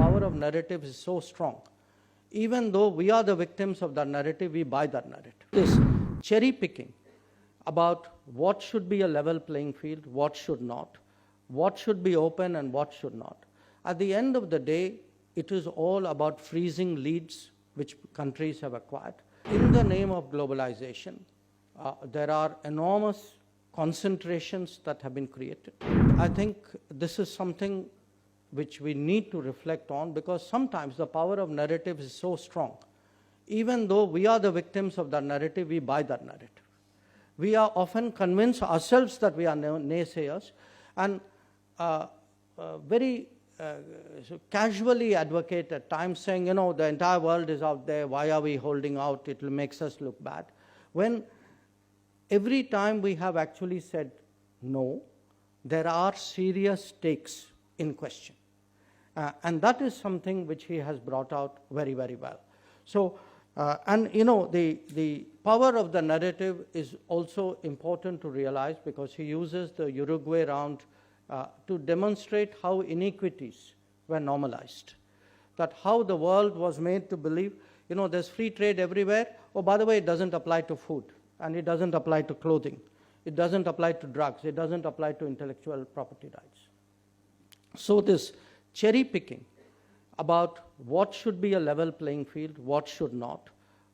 power of narrative is so strong. Even though we are the victims of that narrative, we buy that narrative. This cherry picking about what should be a level playing field, what should not, what should be open and what should not. At the end of the day, it is all about freezing leads which countries have acquired. In the name of globalization, there are enormous concentrations that have been created. I think this is something which we need to reflect on, because sometimes the power of narrative is so strong. Even though we are the victims of that narrative, we buy that narrative. We are often convinced ourselves that we are naysayers and very casually advocate at times, saying, you know, the entire world is out there, why are we holding out, it makes us look bad. When every time we have actually said no, there are serious stakes in question. And that is something which he has brought out very, very well. So, and you know, the power of the narrative is also important to realize, because he uses the Uruguay round to demonstrate how inequities were normalized. That how the world was made to believe, you know, there's free trade everywhere. Oh, by the way, it doesn't apply to food, and it doesn't apply to clothing. It doesn't apply to drugs. It doesn't apply to intellectual property rights. So this cherry picking about what should be a level playing field, what should not,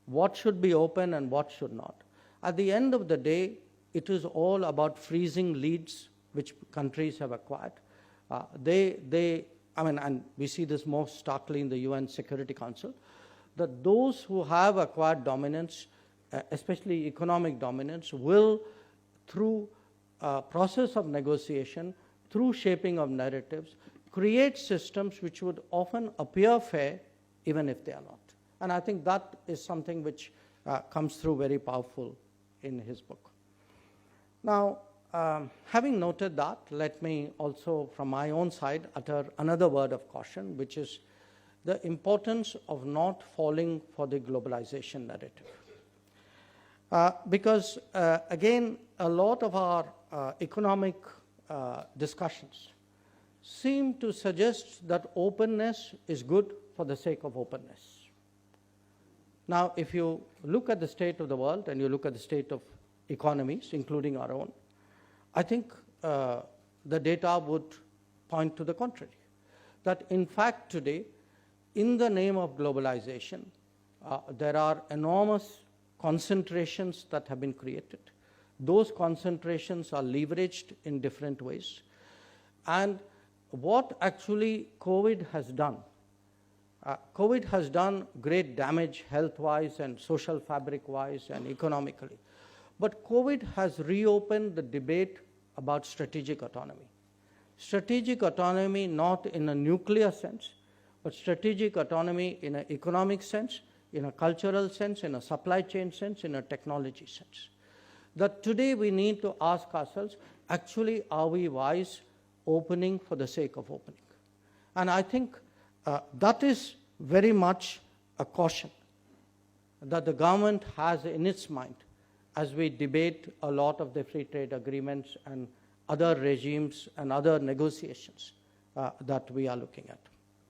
what should be open and what should not. At the end of the day, it is all about freezing leads which countries have acquired. I mean, and we see this most starkly in the UN Security Council, that those who have acquired dominance, especially economic dominance, will, through a process of negotiation, through shaping of narratives, create systems which would often appear fair, even if they are not. And I think that is something which comes through very powerful in his book. Now, having noted that, let me also, from my own side, utter another word of caution, which is the importance of not falling for the globalization narrative. Because, again, a lot of our economic discussions seem to suggest that openness is good for the sake of openness. Now, if you look at the state of the world and you look at the state of economies, including our own, I think the data would point to the contrary. That in fact today, in the name of globalization, there are enormous concentrations that have been created. Those concentrations are leveraged in different ways. And what actually COVID has done great damage health-wise and social fabric-wise and economically. But COVID has reopened the debate about strategic autonomy. Strategic autonomy not in a nuclear sense, but strategic autonomy in an economic sense, in a cultural sense, in a supply chain sense, in a technology sense. That today we need to ask ourselves, actually, are we wise opening for the sake of opening? And I think that is very much a caution that the government has in its mind as we debate a lot of the free trade agreements and other regimes and other negotiations that we are looking at.